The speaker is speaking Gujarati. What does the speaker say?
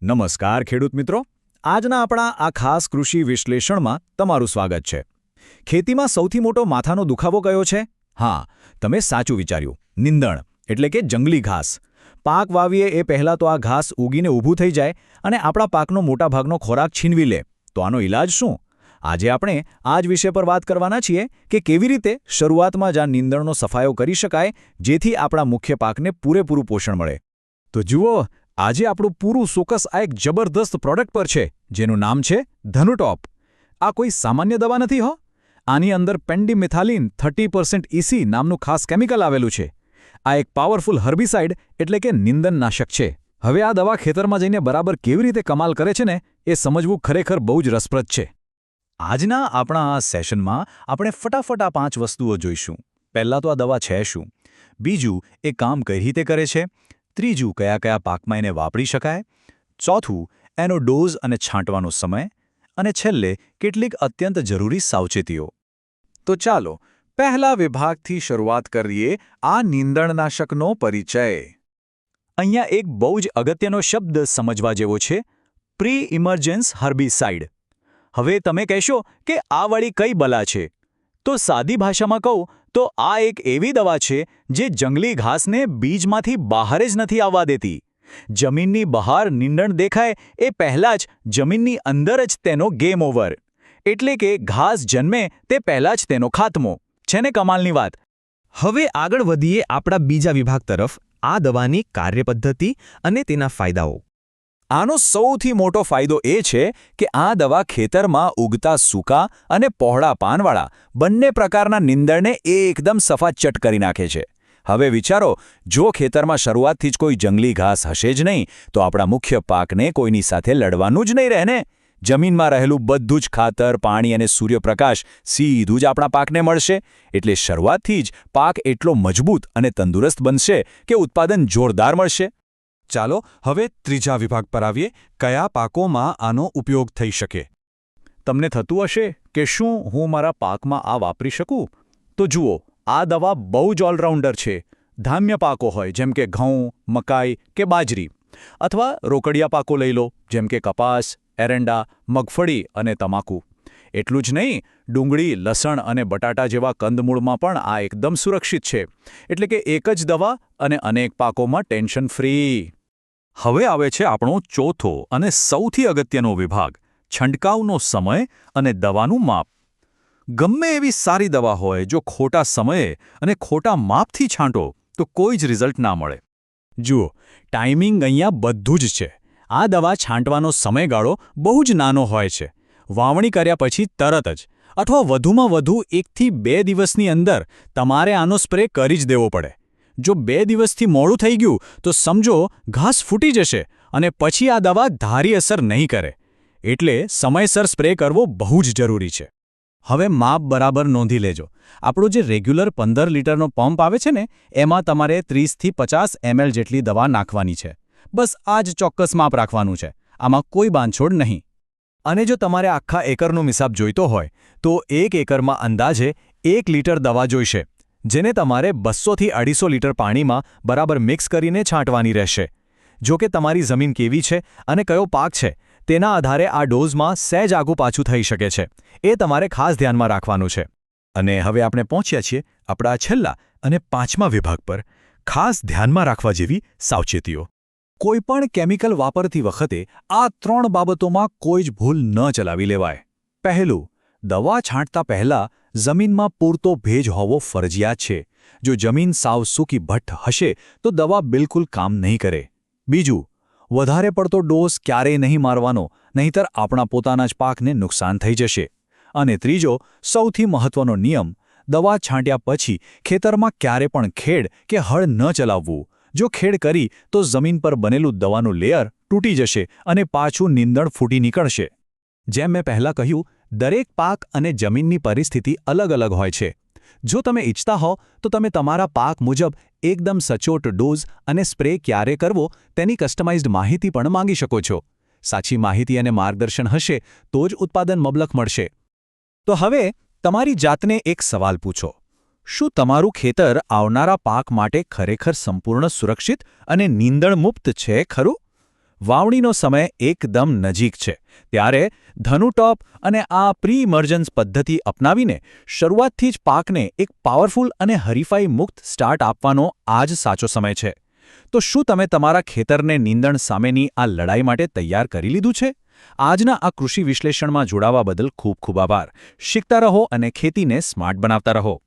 નમસ્કાર ખેડૂત મિત્રો, આજના આપણા આ ખાસ કૃષિ વિશ્લેષણમાં તમારું સ્વાગત છે. ખેતીમાં સૌથી મોટો માથાનો દુખાવો કયો છે? હા, તમે સાચું વિચાર્યું, નીંદણ એટલે કે જંગલી ઘાસ. પાક વાવીએ એ પહેલાં તો આ ઘાસ ઉગીને ઊભું થઈ જાય અને આપણા પાકનો મોટાભાગનો ખોરાક છીનવી લે. તો આનો ઈલાજ શું? આજે આપણે આ જ વિષય પર વાત કરવાના છીએ કે કેવી રીતે શરૂઆતમાં જ આ નીંદણનો સફાયો કરી શકાય જેથી આપણા મુખ્ય પાકને પૂરેપૂરું પોષણ મળે. તો જુઓ, આજે આપણું પૂરું ફોકસ આ એક જબરદસ્ત પ્રોડક્ટ પર છે જેનું નામ છે ધનુટોપ. આ કોઈ સામાન્ય દવા નથી હો. આની અંદર પેન્ડિમિથાલિન 30% ઇસી નામનું ખાસ કેમિકલ આવેલું છે. આ એક પાવરફુલ હર્બિસાઇડ એટલે કે નિંદનનાશક છે. હવે આ દવા ખેતરમાં જઈને બરાબર કેવી રીતે કમાલ કરે છે ને એ સમજવું ખરેખર બહુ જ રસપ્રદ છે. આજના આપણા આ સેશનમાં આપણે ફટાફટ આ 5 વસ્તુઓ જોઈશું. પહેલાં તો આ દવા છે શું? બીજું, એ કામ કઈ રીતે કરે છે? ત્રીજું, કયા કયા પાકમાં એને વાપરી શકાય? ચોથું, એનો ડોઝ અને છાંટવાનો સમય. અને છેલ્લે કેટલીક અત્યંત જરૂરી સાવચેતીઓ. તો ચાલો પહેલા વિભાગથી શરૂઆત કરીએ, આ નીંદણનાશકનો પરિચય. અહીંયા એક બહુ જ અગત્યનો શબ્દ સમજવા જેવો છે, પ્રી ઇમર્જન્સ હર્બિસાઇડ. હવે તમે કહેશો કે આ વળી કઈ બલા છે? તો સાદી ભાષામાં કહું તો આ એક એવી દવા છે જે જંગલી ઘાસને બીજમાંથી બહાર જ નથી આવવા દેતી. જમીનની બહાર નીંદણ દેખાય એ પહેલાં જ જમીનની અંદર જ તેનો ગેમ ઓવર. એટલે કે ઘાસ જન્મે તે પહેલાં જ તેનો ખાત્મો. છે ને કમાલની વાત? હવે આગળ વધીએ આપણા બીજા વિભાગ તરફ, આ દવાની કાર્યપદ્ધતિ અને તેના ફાયદાઓ. આનો સૌથી મોટો ફાયદો એ છે કે આ દવા ખેતરમાં ઉગતા સૂકા અને પહોળા પાનવાળા બંને પ્રકારના નીંદણને એકદમ સફાચટ કરી નાખે છે. હવે વિચારો, જો ખેતરમાં શરૂઆતથી જ કોઈ જંગલી ઘાસ હશે જ નહીં તો આપણા મુખ્ય પાકને કોઈની સાથે લડવાનું જ નહીં રહે ને. જમીનમાં રહેલું બધું જ ખાતર, પાણી અને સૂર્યપ્રકાશ સીધું જ આપણા પાકને મળશે. એટલે શરૂઆતથી જ પાક એટલો મજબૂત અને તંદુરસ્ત બનશે કે ઉત્પાદન જોરદાર મળશે. ચાલો હવે ત્રીજા વિભાગ પર આવીએ, કયા પાકોમાં આનો ઉપયોગ થઈ શકે. તમને થતું હશે કે શું હું મારા પાકમાં આ વાપરી શકું? તો જુઓ, આ દવા બહુ જ ઓલરાઉન્ડર છે. ધાન્ય પાકો હોય જેમ કે ઘઉં, મકાઈ કે બાજરી, અથવા રોકડિયા પાકો લઈ લો જેમ કે કપાસ, એરંડા, મગફળી અને તમાકુ. એટલું જ નહીં, ડુંગળી, લસણ અને બટાટા જેવા કંદમૂળમાં પણ આ એકદમ સુરક્ષિત છે. એટલે કે એક જ દવા અને અનેક પાકોમાં ટેન્શન ફ્રી. હવે આવે છે આપણો ચોથો અને સૌથી અગત્યનો વિભાગ, છંટકાવનો સમય અને દવાનું માપ. ગમે એવી સારી દવા હોય, જો ખોટા સમયે અને ખોટા માપથી છાંટો તો કોઈ જ રિઝલ્ટ ના મળે. જુઓ, ટાઈમિંગ અહીંયા બધું જ છે. આ દવા છાંટવાનો સમયગાળો બહુ જ નાનો હોય છે. વાવણી કર્યા પછી તરત જ અથવા વધુમાં વધુ 1 થી 2 દિવસની અંદર તમારે આનો સ્પ્રે કરી જ દેવો પડે. જો 2 દિવસથી મોડું થઈ ગયું તો સમજો ઘાસ ફૂટી જશે અને પછી આ દવા ધારી અસર નહીં કરે. એટલે સમયસર સ્પ્રે કરવો બહુ જ જરૂરી છે. હવે માપ બરાબર નોંધી લેજો. આપણું જે રેગ્યુલર 15 લીટરનો પંપ આવે છે ને, એમાં તમારે 30 થી 50 ml જેટલી દવા નાખવાની છે. બસ આ જ ચોક્કસ માપ રાખવાનું છે. આમાં કોઈ બાંધછોડ નહીં. અને જો તમારે આખા એકરનો હિસાબ જોઈતો હોય તો 1 એકરમાં અંદાજે 1 લીટર દવા જોઈશે, જેને તમારે 200 થી 250 લીટર પાણીમાં બરાબર મિક્સ કરીને છાંટવાની રહેશે. જો કે તમારી જમીન કેવી છે અને કયો પાક છે તેના આધારે આ ડોઝમાં સહેજ આગું પાછું થઈ શકે છે. એ તમારે ખાસ ધ્યાનમાં રાખવાનું છે. અને હવે આપણે પહોંચ્યા છીએ આપણા છેલ્લા અને 5મા વિભાગ પર, ખાસ ધ્યાનમાં રાખવા જેવી સાવચેતીઓ. કોઈપણ કેમિકલ વાપરતી વખતે આ 3 બાબતોમાં કોઈ જ ભૂલ ન ચલાવી લેવાય. પહેલું, દવા છાંટતા પહેલાં જમીનમાં પૂરતો ભેજ હોવો ફરજિયાત છે. જો જમીન સાવ સૂકી ભઠ્ઠ હશે તો દવા બિલકુલ કામ નહીં કરે. બીજું, વધારે પડતો ડોઝ ક્યારેય નહીં મારવાનો, નહીંતર આપણા પોતાના જ પાકને નુકસાન થઈ જશે. અને ત્રીજો, સૌથી મહત્વનો નિયમ, દવા છાંટ્યા પછી ખેતરમાં ક્યારે પણ ખેડ કે હળ ન ચલાવવું. જો ખેડ કરી તો જમીન પર બનેલું દવાનું લેયર તૂટી જશે અને પાછું નીંદણ ફૂટી નીકળશે. જેમ મેં પહેલાં કહ્યું, દરેક પાક અને જમીનની પરિસ્થિતિ અલગ અલગ હોય છે. જો તમે ઈચ્છતા હો તો તમે તમારા પાક મુજબ એકદમ સચોટ ડોઝ અને સ્પ્રે ક્યારે કરવો તેની કસ્ટમાઇઝ્ડ માહિતી પણ માંગી શકો છો. સાચી માહિતી અને માર્ગદર્શન હશે તો જ ઉત્પાદન મબલખ મળશે. તો હવે તમારી જાતને એક સવાલ પૂછો, શું તમારું ખેતર આવનારા પાક માટે ખરેખર સંપૂર્ણ સુરક્ષિત અને નીંદણમુક્ત છે ખરું? વાવણીનો સમય એકદમ નજીક છે ત્યારે ધનુટોપ અને આ પ્રી ઇમર્જન્સ પદ્ધતિ અપનાવીને શરૂઆતથી જ પાકને એક પાવરફુલ અને હરીફાઈ મુક્ત સ્ટાર્ટ આપવાનો આ જ સાચો સમય છે. તો શું તમે તમારા ખેતરને નીંદણ સામેની આ લડાઈ માટે તૈયાર કરી લીધું છે? આજના આ કૃષિ વિશ્લેષણમાં જોડાવા બદલ ખૂબ ખૂબ આભાર. શીખતા રહો અને ખેતીને સ્માર્ટ બનાવતા રહો.